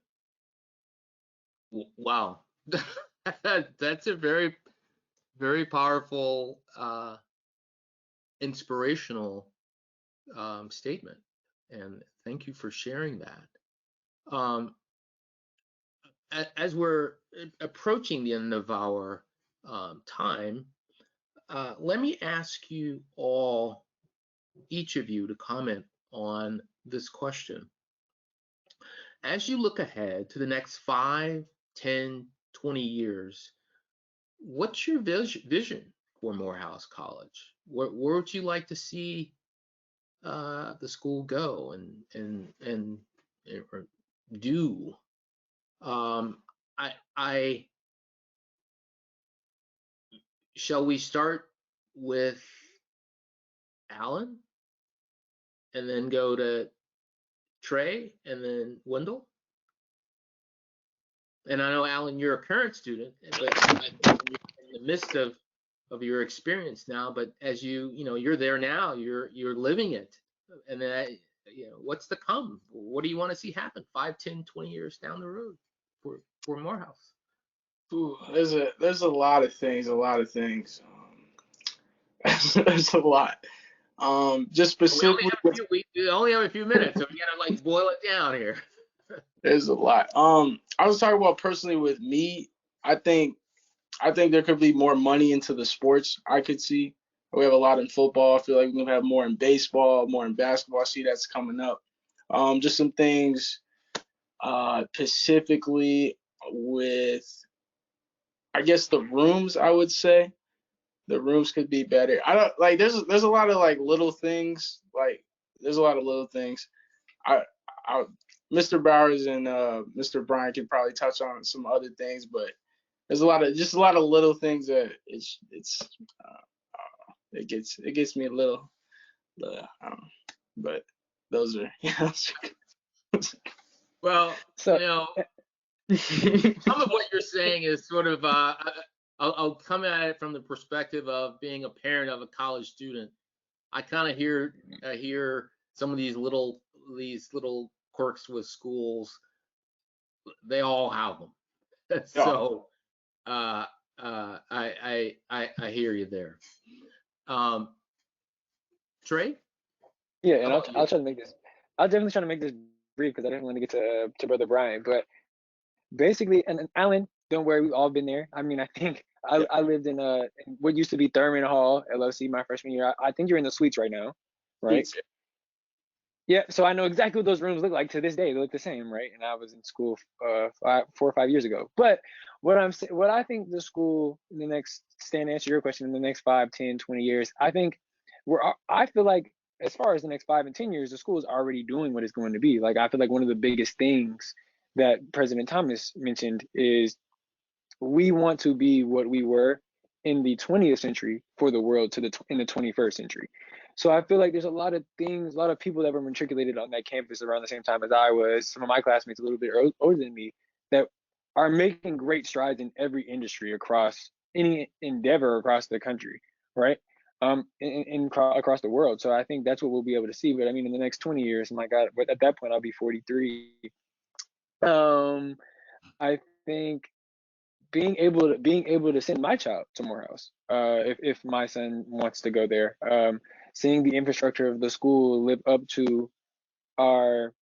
Wow. That's a very, very powerful, inspirational statement. And thank you for sharing that. As we're approaching the end of our time, let me ask you all, each of you, to comment on this question. As you look ahead to the next 5, 10, 20 years, what's your vision for Morehouse College? Where would you like to see the school go and or do? I shall we start with Alan and then go to Trey and then Wendell? And I know, Alan, you're a current student, but you're in the midst of your experience now. But as you're there now, you're living it. And then, what's to come? What do you want to see happen 5, 10, 20 years down the road for Morehouse? Ooh, there's a lot of things. There's a lot. Just specifically, We only have a few minutes, so we gotta boil it down here. there's a lot. I was talking about personally with me. I think there could be more money into the sports. I could see we have a lot in football. I feel like we're gonna have more in baseball, more in basketball. I see that's coming up. Just some things specifically with, I guess, the rooms. I would say the rooms could be better. I don't like. There's a lot of little things. There's a lot of little things. I Mr. Bowers and Mr. Bryan could probably touch on some other things, but there's a lot of little things that it gets me a little, but those are Well, So some of what you're saying is sort of I'll come at it from the perspective of being a parent of a college student. I kind of hear some of these little quirks with schools. They all have them. So I hear you there. Trey? yeah, and I'll try to make this. I'll definitely try to make this brief because I definitely want to get to Brother Bryan. But basically, and Alan, don't worry, we've all been there. I mean, I think I lived in what used to be Thurman Hall, LOC, my freshman year. I think you're in the suites right now, right? Yeah, so I know exactly what those rooms look like to this day. They look the same, right? And I was in school 4 or 5 years ago. But what I think the school in the next, Stan, to answer your question, in the next 5, 10, 20 years, I feel like as far as the next 5 and 10 years, the school is already doing what it's going to be. Like, I feel like one of the biggest things that President Thomas mentioned is we want to be what we were in the 20th century for the world in the 21st century. So I feel like there's a lot of things, a lot of people that were matriculated on that campus around the same time as I was, some of my classmates a little bit older than me, that are making great strides in every industry across any endeavor across the country, right? Across the world. So I think that's what we'll be able to see. But I mean, in the next 20 years, my God, but at that point I'll be 43. I think being able to send my child to Morehouse, if my son wants to go there, seeing the infrastructure of the school live up to our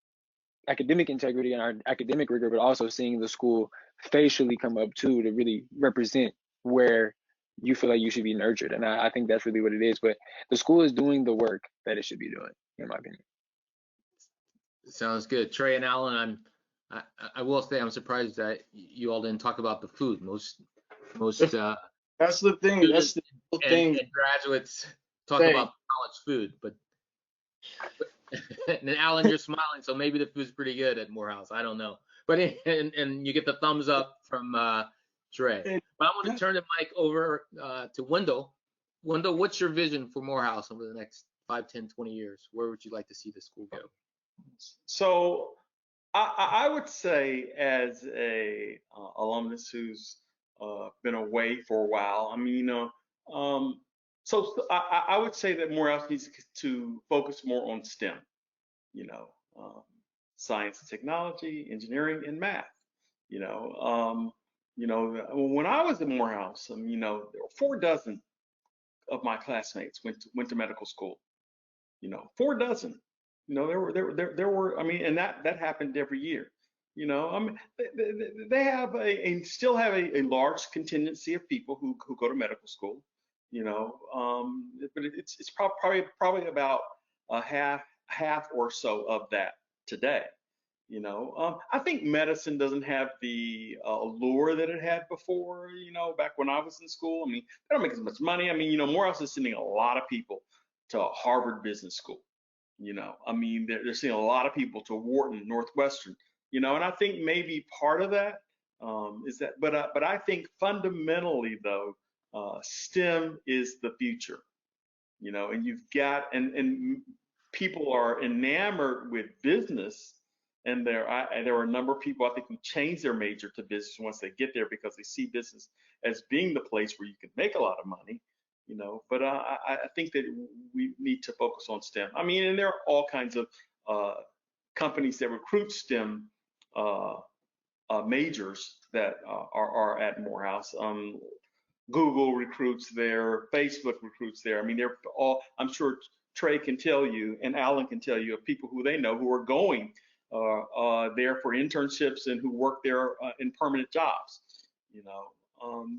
academic integrity and our academic rigor, but also seeing the school facially come up to really represent where you feel like you should be nurtured. And I think that's really what it is. But the school is doing the work that it should be doing, in my opinion. Sounds good. Trey and Alan, I will say I'm surprised that you all didn't talk about the food. Most That's the thing. That's the thing. And graduates talk about college food, but and Alan, you're smiling, so maybe the food's pretty good at Morehouse. I don't know, but and you get the thumbs up from Trey. But I want to turn the mic over to Wendell. Wendell, what's your vision for Morehouse over the next 5, 10, 20 years? Where would you like to see the school go? So I would say, as a alumnus who's been away for a while, I mean, so I would say that Morehouse needs to focus more on STEM, science and technology, engineering, and math. When I was at Morehouse, there were 4 dozen of my classmates went to medical school. 4 dozen. There were. I mean, and that happened every year. I mean, they have still have a large contingency of people who go to medical school. But it's probably about a half or so of that today. I think medicine doesn't have the allure that it had before. Back when I was in school, I mean, they don't make as much money. I mean, Morehouse is sending a lot of people to Harvard Business School. I mean, they're seeing a lot of people to Wharton, Northwestern. And I think maybe part of that is that, but I think fundamentally though, STEM is the future. And you've got and people are enamored with business, and there are a number of people, I think, who change their major to business once they get there because they see business as being the place where you can make a lot of money. But I think that we need to focus on STEM. I mean, and there are all kinds of companies that recruit STEM majors that are at Morehouse. Google recruits there, Facebook recruits there. I mean, they're all, I'm sure Trey can tell you and Alan can tell you of people who they know who are going there for internships and who work there in permanent jobs.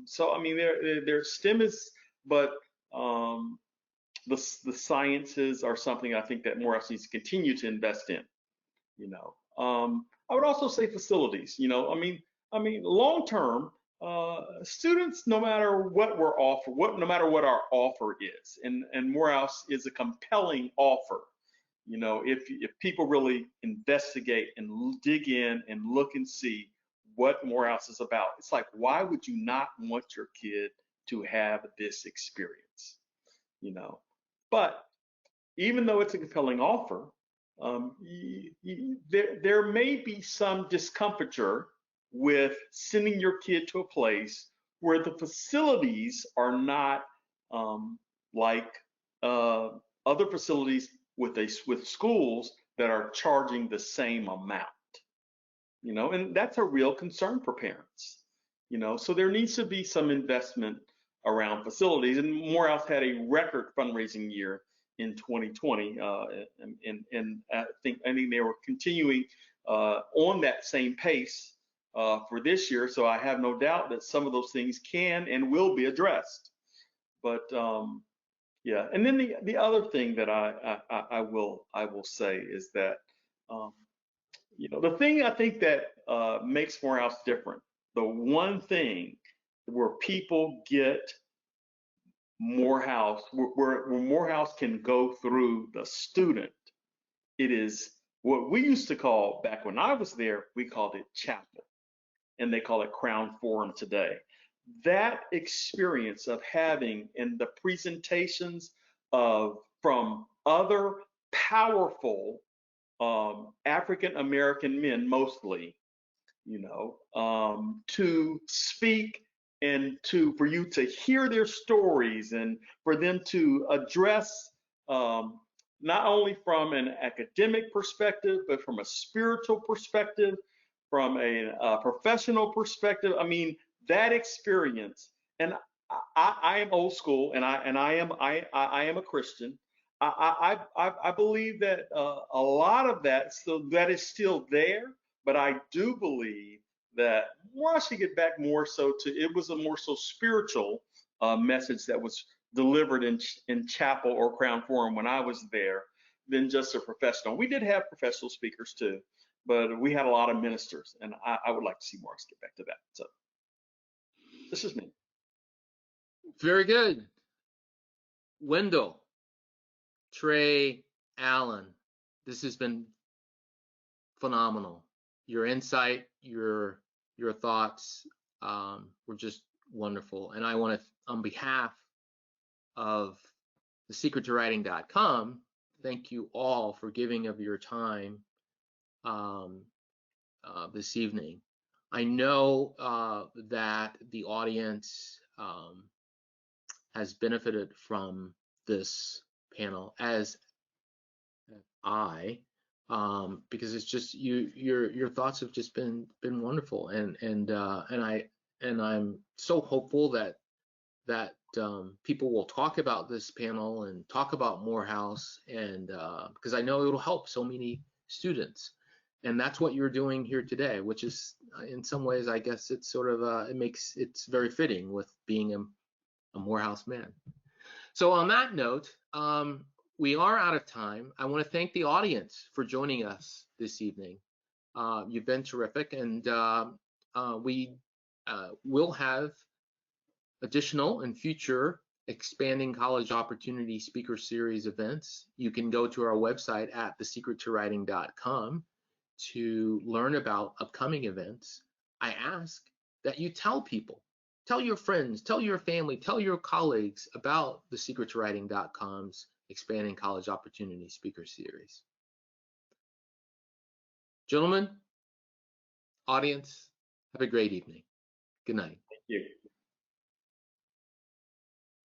So I mean, their STEM is, but the sciences are something I think that Morehouse needs to continue to invest in. I would also say facilities. I mean, long term, students, no matter what we're offered, no matter what our offer is, and Morehouse is a compelling offer. If people really investigate and dig in and look and see what Morehouse is about, it's like, why would you not want your kid to have this experience? But even though it's a compelling offer, there may be some discomfiture with sending your kid to a place where the facilities are not like other facilities with schools that are charging the same amount. And that's a real concern for parents. So there needs to be some investment around facilities, and Morehouse had a record fundraising year in 2020, and I think they were continuing on that same pace for this year. So I have no doubt that some of those things can and will be addressed. But yeah, and then the other thing that I will say is that the thing I think that makes Morehouse different, the one thing where people get Morehouse, where Morehouse can go through the student, it is what we used to call, back when I was there, we called it chapel, and they call it Crown Forum today. That experience of having, in the presentations of from other powerful African American men, mostly, to speak and for you to hear their stories and for them to address not only from an academic perspective, but from a spiritual perspective, from a professional perspective. I mean, that experience, and I am old school, and I am a Christian. I believe that a lot of that is still there, but I do believe that I should get back more so to it was a more so spiritual message that was delivered in chapel or Crown Forum when I was there than just a professional. We did have professional speakers too, but we had a lot of ministers, and I would like to see more. Let's get back to that. So this is me. Very good. Wendell, Trey, Allen, this has been phenomenal. Your insight, your thoughts were just wonderful. And I want to, on behalf of thesecrettowriting.com, thank you all for giving of your time this evening. I know that the audience has benefited from this panel, as I, because it's just your thoughts have just been wonderful, and I'm so hopeful that people will talk about this panel and talk about Morehouse, and because I know it'll help so many students, and that's what you're doing here today, which is in some ways, I guess it's sort of it's very fitting with being a Morehouse man. So on that note, we are out of time. I want to thank the audience for joining us this evening. You've been terrific, and we will have additional and future expanding college opportunity speaker series events. You can go to our website at thesecrettowriting.com to learn about upcoming events. I ask that you tell people, tell your friends, tell your family, tell your colleagues about thesecrettowriting.com's expanding college opportunity speaker series. Gentlemen, audience, have a great evening. Good night. Thank you.